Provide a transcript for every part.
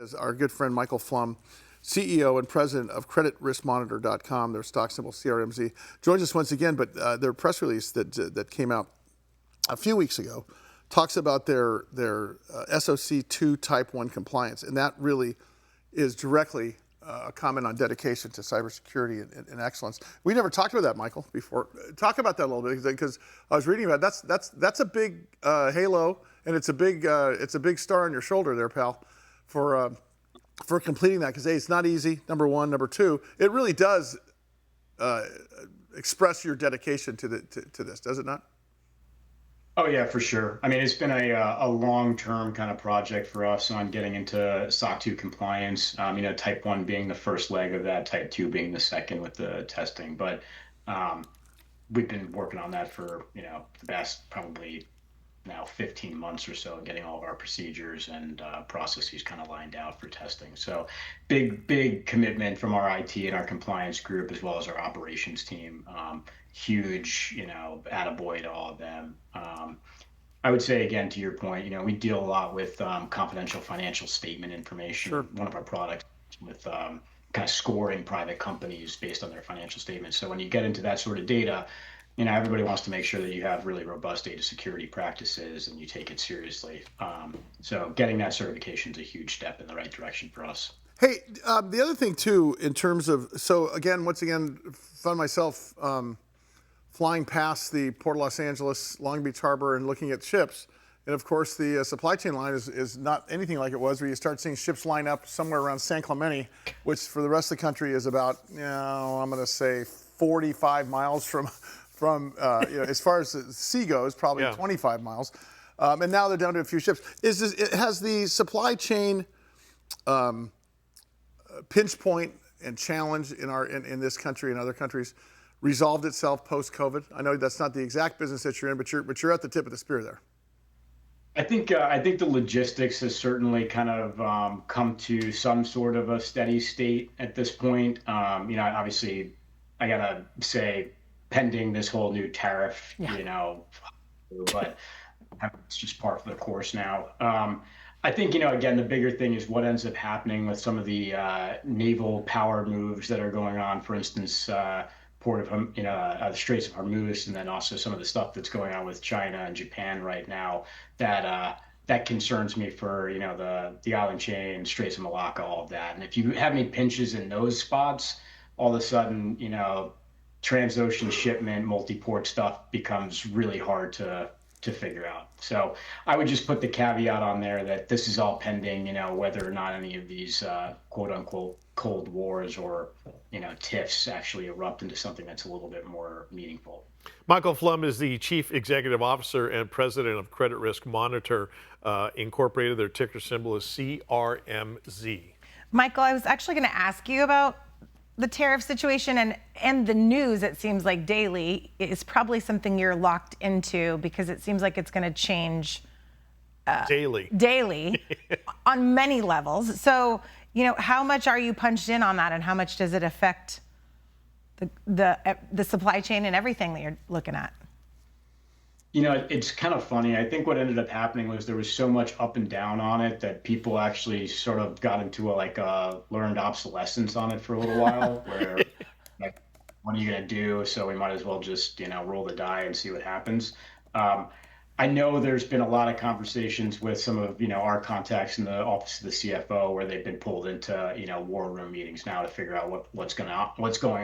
Is our good friend Michael Flum, CEO and president of CreditRiskMonitor.com, their stock symbol CRMZ, joins us once again. But their press release that came out a few weeks ago talks about their SOC 2 Type 1 compliance, and that really is directly a comment on dedication to cybersecurity and excellence. We never talked about that, Michael, before. Talk about that a little bit, because I was reading about it. That's a big halo, and it's a big star on your shoulder there, pal, for completing that, because it's not easy, number one. Number two, it really does express your dedication to this, does it not? Oh yeah, for sure. I mean, it's been a long-term kind of project for us on getting into SOC 2 compliance. Type 1 being the first leg of that, Type 2 being the second with the testing. But we've been working on that for the past probably now 15 months or so, getting all of our procedures and processes kind of lined out for testing. So big commitment from our IT and our compliance group, as well as our operations team. Huge, attaboy to all of them. I would say, again, to your point, we deal a lot with confidential financial statement information. Sure. One of our products with kind of scoring private companies based on their financial statements. So when you get into that sort of data, everybody wants to make sure that you have really robust data security practices and you take it seriously. So getting that certification is a huge step in the right direction for us. Hey, the other thing too, in terms of, once again, found myself flying past the Port of Los Angeles, Long Beach Harbor, and looking at ships. And of course, the supply chain line is not anything like it was, where you start seeing ships line up somewhere around San Clemente, which for the rest of the country is about, I'm going to say 45 miles from as far as the sea goes, probably 25 miles. And now they're down to a few ships. Has the supply chain pinch point and challenge in this country and other countries resolved itself post-COVID? I know that's not the exact business that you're in, but you're at the tip of the spear there. I think the logistics has certainly kind of come to some sort of a steady state at this point. Obviously, I gotta say, pending this whole new tariff, but it's just part of the course now. I think, again, the bigger thing is what ends up happening with some of the naval power moves that are going on. For instance, port of the Straits of Hormuz, and then also some of the stuff that's going on with China and Japan right now. That concerns me for the island chain, Straits of Malacca, all of that. And if you have any pinches in those spots, all of a sudden, transocean shipment, multi-port stuff becomes really hard to figure out. So I would just put the caveat on there that this is all pending, whether or not any of these quote unquote cold wars or tiffs actually erupt into something that's a little bit more meaningful. Michael Flum is the Chief Executive Officer and President of Credit Risk Monitor Incorporated. Their ticker symbol is CRMZ. Michael, I was actually going to ask you about the tariff situation and the news. It seems like daily is probably something you're locked into, because it seems like it's going to change daily on many levels. So, how much are you punched in on that, and how much does it affect the supply chain and everything that you're looking at? It's kind of funny. I think what ended up happening was there was so much up and down on it that people actually sort of got into a learned obsolescence on it for a little while, where like, what are you going to do? So we might as well just, roll the die and see what happens. I know there's been a lot of conversations with some of, our contacts in the office of the CFO, where they've been pulled into, war room meetings now to figure out what's going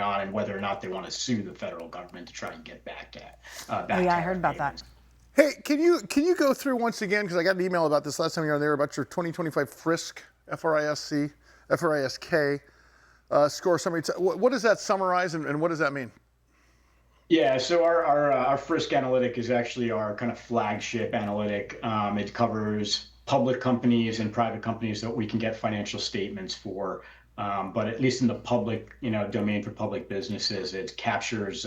on and whether or not they want to sue the federal government to try and get back to I heard about that. Hey, can you go through once again, because I got an email about this last time you were there, about your 2025 FRISK, FRISK score summary. What does that summarize, and what does that mean? Yeah, so our FRISK analytic is actually our kind of flagship analytic. It covers public companies and private companies that we can get financial statements for. But at least in the public, domain for public businesses, it captures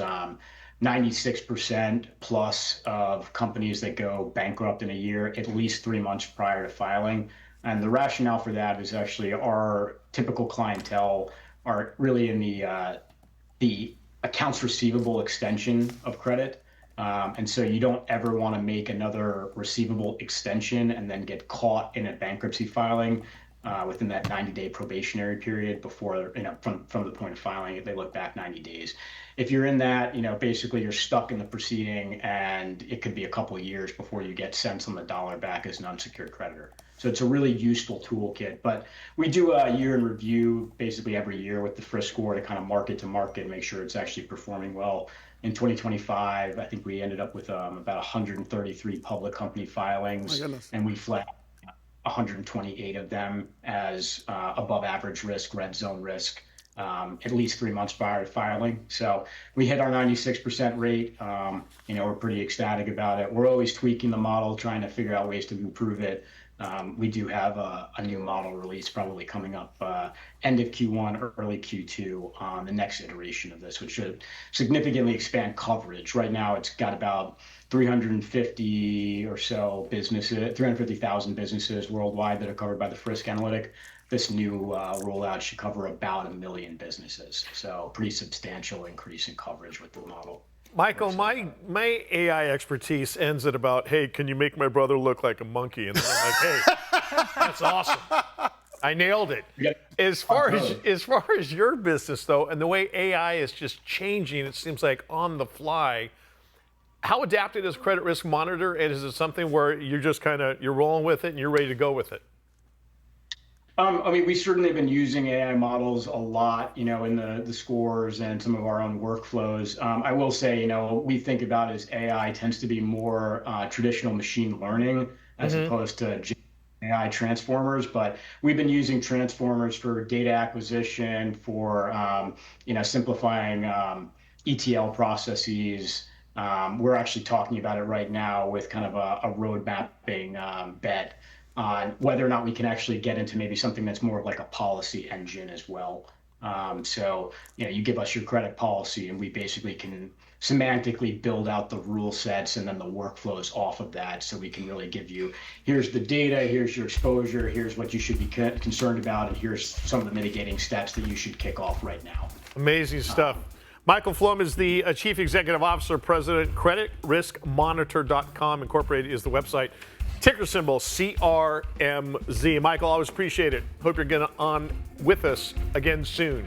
96% plus of companies that go bankrupt in a year, at least 3 months prior to filing. And the rationale for that is actually our typical clientele are really in the accounts receivable extension of credit. And so you don't ever want to make another receivable extension and then get caught in a bankruptcy filing. within that 90-day probationary period before, from the point of filing, they look back 90 days. If you're in that, basically you're stuck in the proceeding, and it could be a couple of years before you get cents on the dollar back as an unsecured creditor. So it's a really useful toolkit. But we do a year in review basically every year with the FRISK Score to kind of market to market, make sure it's actually performing well. In 2025, I think we ended up with about 133 public company filings, and we flagged 128 of them as above average risk, red zone risk, at least 3 months prior to filing. So we hit our 96% rate. We're pretty ecstatic about it. We're always tweaking the model, trying to figure out ways to improve it. We do have a new model release probably coming up end of Q1 or early Q2 on the next iteration of this, which should significantly expand coverage. Right now, it's got about 350 or so businesses, 350,000 businesses worldwide that are covered by the FRISK analytic. This new rollout should cover about 1 million businesses. So pretty substantial increase in coverage with the model. Michael, my AI expertise ends at about, hey, can you make my brother look like a monkey? And then I'm like, hey, that's awesome. I nailed it. As far as your business, though, and the way AI is just changing, it seems like on the fly, how adapted is Credit Risk Monitor? And is it something where you're just you're rolling with it and you're ready to go with it? We certainly have been using AI models a lot, in the scores and some of our own workflows. I will say, what we think about as AI tends to be more traditional machine learning as opposed to AI transformers. But we've been using transformers for data acquisition, for simplifying ETL processes. We're actually talking about it right now with kind of a road mapping bet on whether or not we can actually get into maybe something that's more of like a policy engine as well. So, you give us your credit policy, and we basically can semantically build out the rule sets and then the workflows off of that. So we can really give you, here's the data, here's your exposure, here's what you should be concerned about, and here's some of the mitigating steps that you should kick off right now. Amazing stuff. Michael Flum is the Chief Executive Officer, President. CreditRiskMonitor.com Incorporated is the website. Ticker symbol CRMZ. Michael, always appreciate it. Hope you're getting on with us again soon.